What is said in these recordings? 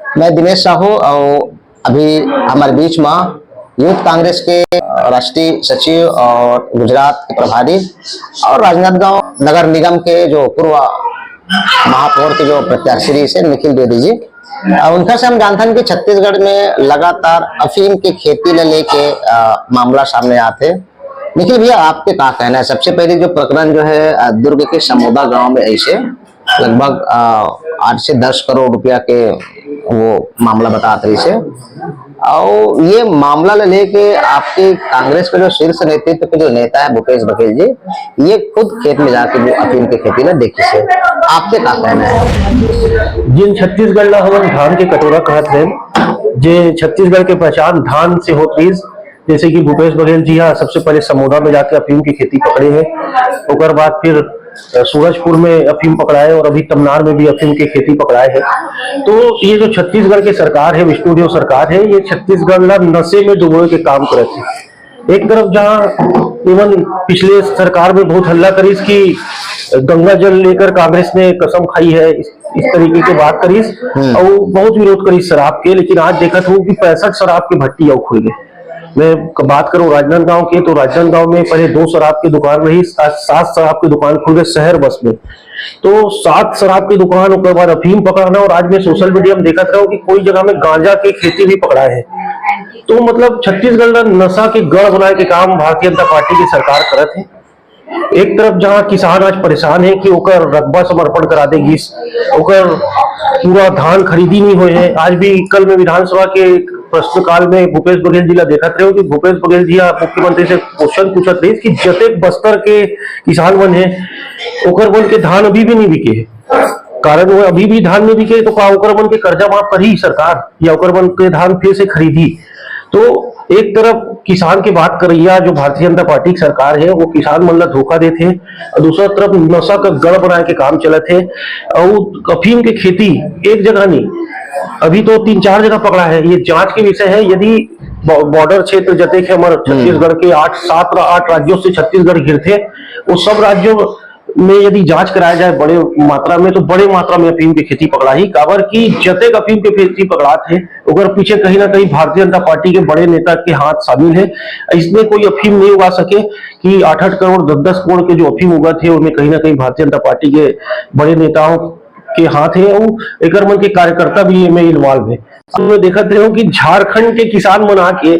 मैं दिनेश साहू और अभी हमारे बीच में यूथ कांग्रेस के राष्ट्रीय सचिव और गुजरात के प्रभारी और राजनांदगांव नगर निगम के जो पूर्व महापौर के जो प्रत्याशी से निखिल द्विवेदी जी, उनका से हम जानते हैं कि छत्तीसगढ़ में लगातार अफीम की खेती ले लेके मामला सामने आते। निखिल भैया, आपके क्या कहना है? सबसे पहले जो प्रकरण जो है दुर्ग के समोदा गांव में ऐसे लगभग 8 से 10 करोड़ रुपया के वो मामला बताते इसे, और ये मामला लेके आपके कांग्रेस के जो शीर्ष नेतृत्व के जो नेता है भूपेश बघेल जी, ये खुद खेत में जाके वो अफीम की खेती ने देखी से, आपके क्या कहना है? जिन छत्तीसगढ़ ला हम धान के कटोरा कहत हैं, जे छत्तीसगढ़ के पहचान धान से होत रही, जैसे कि भूपेश बघेल जी यहाँ सबसे पहले समोदा में जाके अफीम की खेती पकड़े हैं, उसके बाद फिर सूरजपुर में अफीम पकड़ाए और अभी तमनार में भी अफीम की खेती पकड़ाए हैं। तो ये जो छत्तीसगढ़ की सरकार है, विष्णुदेव सरकार है, ये छत्तीसगढ़ ला नशे में डुबोए के काम करते हैं। एक तरफ जहाँ इवन पिछले सरकार में बहुत हल्ला करीस कि गंगा जल लेकर कांग्रेस ने कसम खाई है, इस तरीके की बात करीस और बहुत विरोध करीस शराब के, लेकिन आज देखा हूँ कि 65 शराब की भट्टी और खुल गए। मैं बात करूं राजनांदगांव की, तो राजनांदगांव में पहले 2 शराब की दुकान रही, 7 शराब की दुकान खुल गए शहर बस में। तो 7 शराब की दुकान, उसके बाद अफीम पकड़ना, और आज मैं सोशल मीडिया में देखा था कि कोई जगह में गांजा की खेती भी पकड़ा है। तो मतलब छत्तीसगढ़ नशा के गढ़ बनाए के काम भारतीय जनता पार्टी की सरकार करत है। एक तरफ जहां किसान आज परेशान है कि ओकर रकबा समर्पण करा देगी, ओकर पूरा धान खरीदी नहीं हुए है। आज भी कल में विधानसभा के प्रश्नकाल में भूपेश बघेल जी ला देखत रहे हो कि भूपेश बघेल जी मुख्यमंत्री से क्वेश्चन पूछत रही कि जतेक बस्तर के किसान मन है ओकर मन के धान अभी भी नहीं बिके है, कारण वो अभी भी धान नहीं बिके, तो का ओकर मन के कर्जा माफ करी सरकार या ओकर मन के धान फिर से खरीदी? तो एक तरफ किसान की बात कर रही है जो भारतीय जनता पार्टी की सरकार है, वो किसान मन ला धोखा देते हैं, और दूसरा तरफ नशा का गढ़ बनाए के काम चलते हैं। और अफीम की खेती एक जगह नहीं, अभी तो 3-4 जगह पकड़ा है। ये जांच के विषय है। यदि बॉर्डर क्षेत्र जते के हमारे छत्तीसगढ़ के 8 राज्यों से छत्तीसगढ़ घिरते, वो सब राज्यों में यदि जांच कराया जाए बड़े मात्रा में, तो बड़े मात्रा में अफीम की खेती पकड़ा ही काबर की जते अफीम की खेती पकड़ा थे, अगर पीछे कहीं ना कहीं भारतीय जनता पार्टी के बड़े नेता के हाथ शामिल है। इसमें कोई अफीम नहीं उगा सके कि 8-8 करोड़ 10-10 करोड़ के जो अफीम उगा थे उनमें कहीं ना कहीं भारतीय जनता पार्टी के बड़े नेताओं के हाथ है, और एक मन के कार्यकर्ता भी में इन्वॉल्व है। अब मैं देखते रहे कि झारखंड के किसान मना के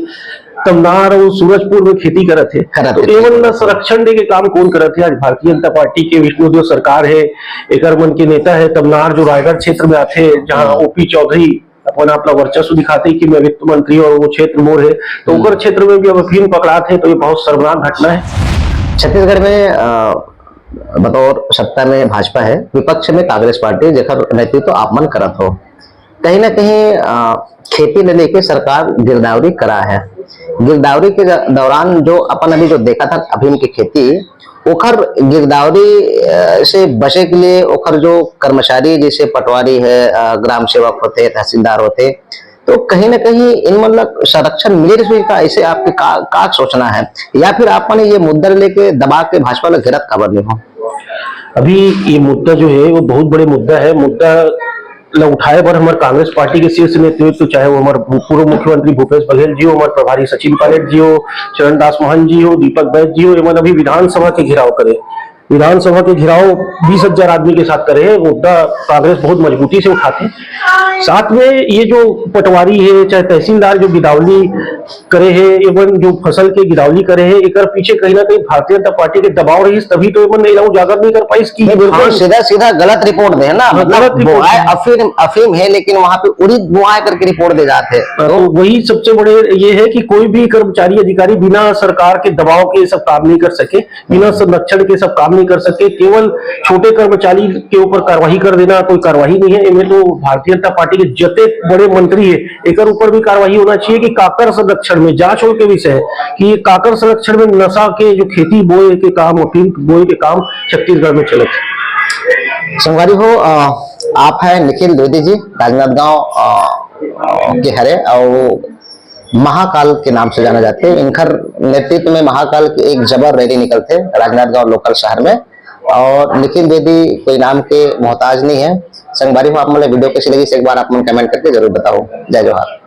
तमनार और सूरजपुर में खेती करत है, तो एवं संरक्षण दे के काम कौन करत है? आज भारतीय जनता पार्टी के विष्णुदेव सरकार है, एक मन के नेता है तमनार जो रायगढ़ क्षेत्र में आते, जहाँ ओपी चौधरी अपना वर्चस्व दिखाते कि मैं वित्त मंत्री और वो क्षेत्र मोर है, तो उकर क्षेत्र में भी अब अफीम पकड़ाते हैं। तो ये बहुत शर्मनाक घटना है। छत्तीसगढ़ में बतौर सत्ता में भाजपा है, विपक्ष में कांग्रेस पार्टी, जेकर नेतृत्व आप मन करत हो, कहीं ना कहीं खेती ने लेके सरकार गिरदावरी करा है। गिरदावरी के दौरान जो अपन अभी जो देखा था अफीम की खेती, ओखर गिरदावरी से बचे के लिए ओखर जो कर्मचारी जैसे पटवारी है, ग्राम सेवक होते, तहसीलदार होते, तो कहीं ना कहीं इन मतलब संरक्षण मिले रही का, ऐसे आपके का सोचना है, या फिर आपने ये मुद्दा लेके दबा के भाजपा लोग घेरत खबर नहीं हो? अभी ये मुद्दा जो है वो बहुत बड़े मुद्दा है। मुद्दा उठाए पर हमारे कांग्रेस पार्टी के शीर्ष नेतृत्व, चाहे वो हमारे पूर्व मुख्यमंत्री भूपेश बघेल जी हो, हमारे प्रभारी सचिन पायलट जी हो, चरणदास महंत जी हो, दीपक बैद जी हो, एवं अभी विधानसभा के घेराव करे। विधानसभा के घेराव 20,000 आदमी के साथ करे, मुद्दा कांग्रेस बहुत मजबूती से उठाते। साथ में ये जो पटवारी है, चाहे तहसीलदार जो गिरदावरी करे है, एवं जो फसल के गिरदावरी करे है, एक पीछे कहीं ना कहीं भारतीय जनता पार्टी के दबाव रही, तभी तो एवं नहीं उजागर नहीं कर पाई इसकी। बिल्कुल सीधा गलत रिपोर्ट दे ना, मतलब अफीम है लेकिन वहां पे उड़ीद बुआई करके रिपोर्ट दे जाते हैं। तो वही सबसे बड़े ये है कि कोई भी कर्मचारी अधिकारी बिना सरकार के दबाव के सब काम नहीं कर सके, बिना संरक्षण के सब काम नहीं कर सके। केवल छोटे कर्मचारी के ऊपर कार्रवाई कर देना कोई कार्रवाई नहीं है। इनमें तो भारतीय जनता पार्टी के जते बड़े मंत्री है, एक ऊपर भी कार्रवाई होना चाहिए कि काकर संरक्षण में जांच हो के विषय है कि ये काकर संरक्षण में नशा के जो खेती बोए के काम, अफीम बोए के काम छत्तीसगढ़ में चले। संगवारी हो, आप है निखिल द्विवेदी जी, राजनांदगांव के हरे और महाकाल के नाम से जाना जाते हैं। इनकर नेतृत्व में महाकाल की एक जबर रैली निकलते राजनांदगांव लोकल शहर में, और निखिल द्विवेदी कोई नाम के मोहताज नहीं है। संगवारी हो आप मोला वीडियो कैसी लगी एक बार आप मन कमेंट करके जरूर बताओ। जय जोहार।